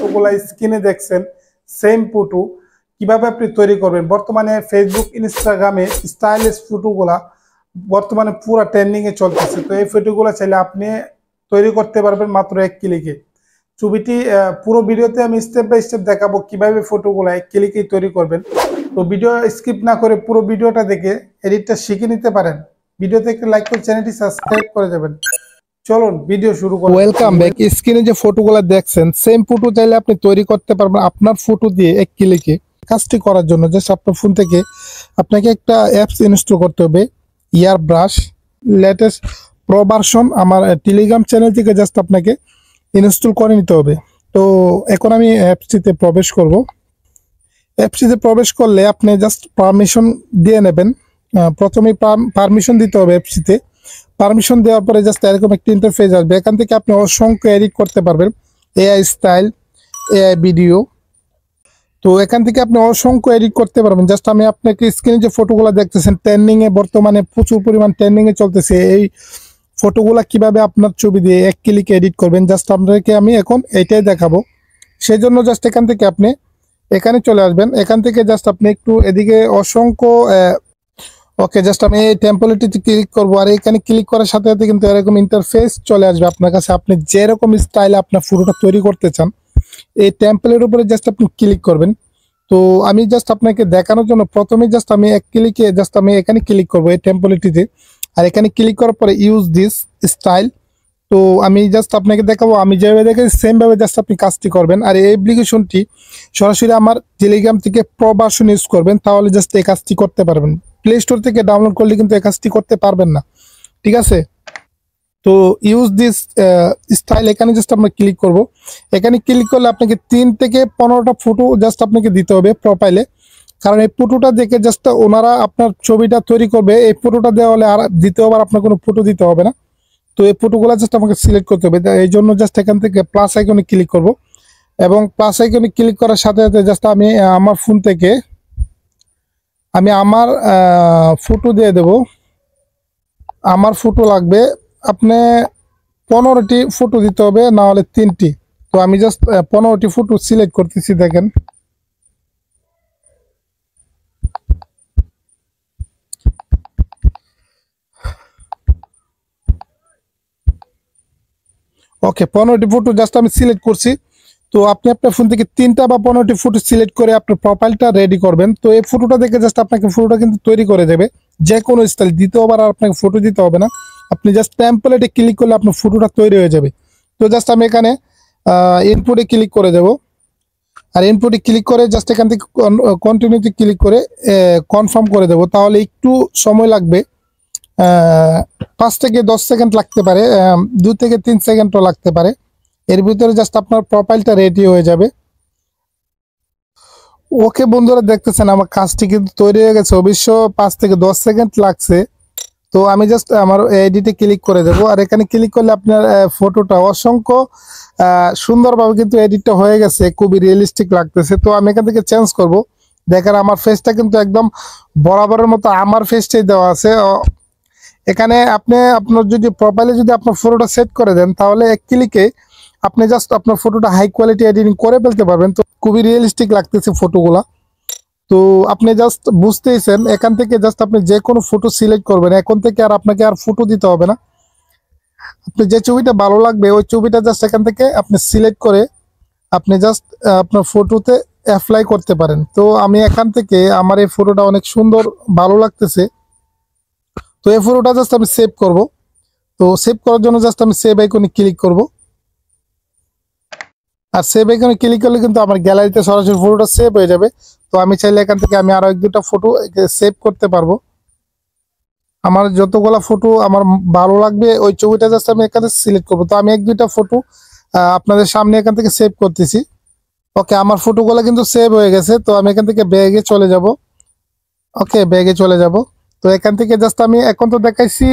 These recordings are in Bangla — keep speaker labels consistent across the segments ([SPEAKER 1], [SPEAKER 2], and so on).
[SPEAKER 1] ফটোগুলা স্ক্রিনে দেখছেন সেম ফটো কিভাবে আপনি তৈরি করবেন। বর্তমানে ফেসবুক ইনস্টাগ্রামে স্টাইলিশ ফটোগুলা বর্তমানে পুরো ট্রেন্ডিং এ চলতেছে। তো এই ফটোগুলো চাইলে আপনি তৈরি করতে পারবেন মাত্র এক ক্লিকে। ছবিটি পুরো ভিডিওতে আমি স্টেপ বাই স্টেপ দেখাবো কিভাবে ফটোগুলো এক ক্লিকেই তৈরি করবেন। তো ভিডিও স্কিপ না করে পুরো ভিডিওটা দেখে এডিটটা শিখে নিতে পারেন। ভিডিওতে একটা লাইক করে চ্যানেলটি সাবস্ক্রাইব করে যাবেন। চলুন ভিডিও শুরু করি। Welcome back. স্ক্রিনে যে ফটোগুলো দেখছেন সেম ফটো চাইলে আপনি তৈরি করতে পারবেন আপনার ফটো দিয়ে এক ক্লিকে। কাজটি করার জন্য জাস্ট আপনার ফোন থেকে আপনাকে একটা অ্যাপস ইনস্টল করতে হবে, ইয়ার ব্রাশ লেটেস্ট প্রো ভার্সন। আমার টেলিগ্রাম চ্যানেল থেকে জাস্ট আপনাকে ইনস্টল করে নিতে হবে। তো এখন আমি অ্যাপসটিতে প্রবেশ করব। অ্যাপসটিতে প্রবেশ করলে আপনি জাস্ট পারমিশন দিয়ে নেবেন। প্রথমে পারমিশন দিতে হবে অ্যাপসটিতে। পারমিশন দেওয়ার পরে জাস্ট এরকম একটা ইন্টারফেস আসবে। এখান থেকে আপনি অসংখ্য এডিট করতে পারবেন, এআই স্টাইল, এআই ভিডিও। তো এখান থেকে আপনি অসংখ্য এডিট করতে পারবেন। জাস্ট আমি আপনাকে স্ক্রিনে যে ফটোগুলো দেখতেছেন ট্রেন্ডিং এ বর্তমানে প্রচুর পরিমাণ ট্রেন্ডিং এ চলতেছে। এই ফটোগুলা কিভাবে আপনার ছবি দিয়ে এক ক্লিকে এডিট করবেন জাস্ট আপনাকে আমি এখন এটাই দেখাবো। সেই জন্য জাস্ট এখান থেকে আপনি এখানে চলে আসবেন। এখান থেকে জাস্ট আপনি একটু এদিকে অসংখ্য ওকে জাস্ট আমি এই টেম্পলেটিতে ক্লিক করবো। আর এখানে ক্লিক করার সাথে সাথে কিন্তু এরকম ইন্টারফেস চলে আসবে আপনার কাছে। আপনি যেরকম স্টাইলে আপনার ফটোটা তৈরি করতে চান এই টেম্পলের উপরে জাস্ট আপনি ক্লিক করবেন। তো আমি জাস্ট আপনাকে দেখানোর জন্য প্রথমে জাস্ট আমি এক ক্লিকে জাস্ট আমি এখানে ক্লিক করবো এই টেম্পলেটিতে। আর এখানে ক্লিক করার পরে ইউজ দিস স্টাইল। তো আমি জাস্ট আপনাকে দেখাবো আমি যেভাবে দেখেছি সেম ভাবে জাস্ট আপনি কাজটি করবেন। আর এই অ্যাপ্লিকেশনটি সরাসরি আমার টেলিগ্রাম থেকে প্রো ভার্সন ইউজ করবেন, তাহলে জাস্ট এই কাজটি করতে পারবেন। প্লে স্টোর থেকে ডাউনলোড করলে কিন্তু এই কাজটি করতে পারবেন না, ঠিক আছে? তো ইউজ দিস স্টাইল এখানে জাস্ট আমরা ক্লিক করব। এখানে ক্লিক করলে আপনাকে 3 থেকে 15টা ফটো জাস্ট আপনাকে দিতে হবে প্রোফাইলে। কারণ এই ফটোটা দেখে জাস্ট ওনারা আপনার ছবিটা তৈরি করবে। এই ফটোটা দেওয়া হলে আর দ্বিতীয়বার আপনার কোনো ফটো দিতে হবে না। তো এই ফটোগুলো জাস্ট আমাকে সিলেক্ট করতে হবে। এই জন্য জাস্ট এখান থেকে প্লাস আইকনে ক্লিক করব এবং প্লাস আইকনে ক্লিক করার সাথে সাথে জাস্ট আমি আমার ফোন থেকে আমি আমার ফটো দিয়ে দেব। আমার ফটো লাগবে আপনি 15টি ফটো দিতে হবে, না হলে 3টি। তো আমি জাস্ট 15টি ফটো সিলেক্ট করতেছি। দেখেন ওকে 15টি ফটো জাস্ট আমি সিলেক্ট করছি। তো আপনি আপনার ফোন থেকে 3টা বা 15টি ফটো সিলেক্ট করে আপনার প্রোফাইলটা রেডি করবেন। তো এই ফটোটা দেখে জাস্ট আপনাকে ফটোটা কিন্তু তৈরি করে দেবে যে কোনো স্টাইল। দ্বিতীয়বার আর আপনাকে ফটো দিতে হবে না, আপনি জাস্ট টেম্পলেটে ক্লিক করলে আপনার ফটোটা তৈরি হয়ে যাবে। তো জাস্ট আমি এখানে ইনপুটে ক্লিক করে দেব। আর ইনপুটে ক্লিক করে জাস্ট এখান থেকে কন্টিনিউতে ক্লিক করে কনফার্ম করে দেব। তাহলে একটু সময় লাগবে, 5 থেকে 10 সেকেন্ড লাগতে পারে, 2 থেকে 3 সেকেন্ডও লাগতে পারে। এর ভিতরে জাস্ট আপনার প্রোফাইলটা রেডি হয়ে যাবে। ওকে বন্ধুরা, দেখতেছেন আমার কাজটি কিন্তু তৈরি হয়ে গেছে। অবশ্য 5 থেকে 10 সেকেন্ড লাগছে। তো আমি জাস্ট আমার এডিটে ক্লিক করে দেবো। আর এখানে ক্লিক করলে আপনার ফটোটা অসংখ্য সুন্দরভাবে কিন্তু এডিটটা হয়ে গেছে, খুবই রিয়েলিস্টিক লাগতেছে। তো আমি এখান থেকে চেঞ্জ করব। দেখেন আমার ফেসটা কিন্তু একদম বরাবরের মতো আমার ফেসটাই দেওয়া আছে। এখানে আপনি আপনার যদি প্রোফাইলে যদি আপনার ফটোটা সেট করে দেন তাহলে এক ক্লিকে আপনি জাস্ট আপনার ফটোটা হাই কোয়ালিটি এডিটিং করে ফেলতে পারবেন। তো খুবই রিয়েলিস্টিক লাগতেছে ফটোগুলা। তো আপনি জাস্ট বুঝতেইছেন, এখান থেকে জাস্ট আপনি যে কোনো ফটো সিলেক্ট করবেন। এখন থেকে আর আপনাকে আর ফটো দিতে হবে না। আপনি যে ছবিটা ভালো লাগবে ওই ছবিটা জাস্ট এখান থেকে আপনি সিলেক্ট করে আপনি জাস্ট আপনার ফটোতে অ্যাপ্লাই করতে পারেন। তো আমি এখান থেকে আমার এই ফটোটা অনেক সুন্দর ভালো লাগতেছে। তো এই ফটোটা জাস্ট আমি সেভ করব। তো সেভ করার জন্য জাস্ট আমি সেভ আইকনে ক্লিক করব। আর সেভ আইকনে ক্লিক করলে কিন্তু আমার গ্যালারিতে সরাসরি ফটোটা সেভ হয়ে যাবে। তো আমি চাইলে এখান থেকে আমি আরো 1-2টা ফটো সেভ করতে পারবো। আমার যতগুলা ফটো আমার ভালো লাগবে ওই ছবিটা জাস্ট আমি এখানে সিলেক্ট করব। তো আমি 1-2টা ফটো আপনাদের সামনে এখান থেকে সেভ করতেছি। ওকে আমার ফটোগুলো কিন্তু সেভ হয়ে গেছে। তো আমি এখান থেকে ব্যাগে চলে যাব। ওকে ব্যাগে চলে যাব। তো এখান থেকে জাস্ট আমি এখন তো দেখাইছি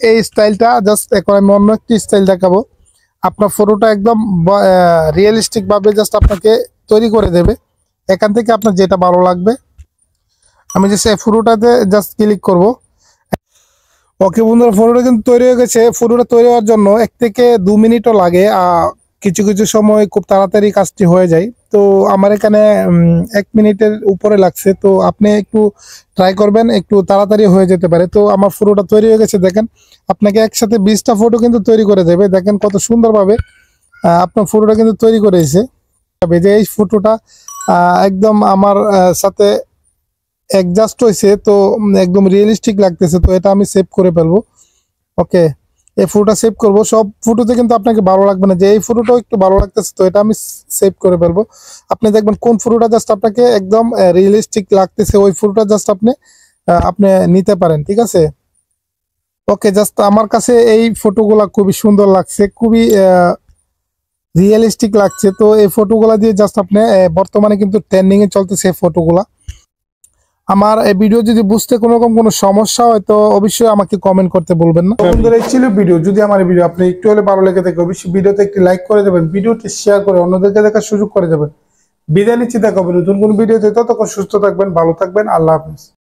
[SPEAKER 1] এই স্টাইলটা, জাস্ট এখন আমি অন্য একটি স্টাইল দেখাবো। আপনার ফটোটা একদম রিয়েলিস্টিক ভাবে জাস্ট আপনাকে তৈরি করে দেবে। এখান থেকে আপনার যেটা ভালো লাগবে আমি জাস্ট এই ফটোটাতে জাস্ট ক্লিক করব। ওকে বন্ধুরা, ফটোটা কিন্তু তৈরি হয়ে গেছে। ফটোটা তৈরি হওয়ার জন্য 1 থেকে 2 মিনিটও লাগে। কিছু কিছু সময় খুব তাড়াতাড়ি কাজটি হয়ে যায়। তো আমার এখানে 1 মিনিটের উপরে লাগছে। তো আপনি একটু ট্রাই করবেন, একটু তাড়াতাড়ি হয়ে যেতে পারে। তো আমার ফটোটা তৈরি হয়ে গেছে দেখেন। আপনাকে একসাথে 20টা ফটো কিন্তু তৈরি করে দেবে। দেখেন কত সুন্দরভাবে আপনার ফটোটা কিন্তু তৈরি করেছে। যে এই ফটোটা একদম আমার সাথে অ্যাডজাস্ট হয়েছে, তো একদম রিয়েলিস্টিক লাগতেছে। তো এটা আমি সেভ করে ফেলবো। ওকে, এই ফটোটা সেভ করব। সব ফটোতে কিন্তু আপনাকে ভালো লাগবে না, যে এই ফটোটাও একটু ভালো লাগতেছে, তো এটা আমি সেভ করে ফেলবো। আপনি দেখবেন কোন ফটোটা জাস্ট আপনাকে একদম রিয়েলিস্টিক লাগতেছে, ওই ফটোটা জাস্ট আপনি আপনি নিতে পারেন, ঠিক আছে। ওকে, জাস্ট আমার কাছে এই ফটোগুলা খুবই সুন্দর লাগছে, খুবই রিয়েলিস্টিক লাগছে। তো এই ফটোগুলা দিয়ে জাস্ট আপনি বর্তমানে কিন্তু ট্রেন্ডিং এ চলতেছে এই ফটোগুলা। আমার এই ভিডিও যদি বুঝতে কোনো রকম কোনো সমস্যা হয় তো অবশ্যই আমাকে কমেন্ট করতে বলবেন না। বন্ধুরা, এই ছিল ভিডিও। যদি আমার ভিডিও আপনি একটু হলে ভালো লেগে থাকে অবশ্যই ভিডিওতে একটি লাইক করে দেবেন, ভিডিওটি শেয়ার করে অন্যদেরকে দেখার সুযোগ করে দেবেন। বিদায় নিচ্ছি, দেখা হবে নতুন কোন ভিডিওতে। ততক্ষণ সুস্থ থাকবেন, ভালো থাকবেন। আল্লাহ হাফেজ।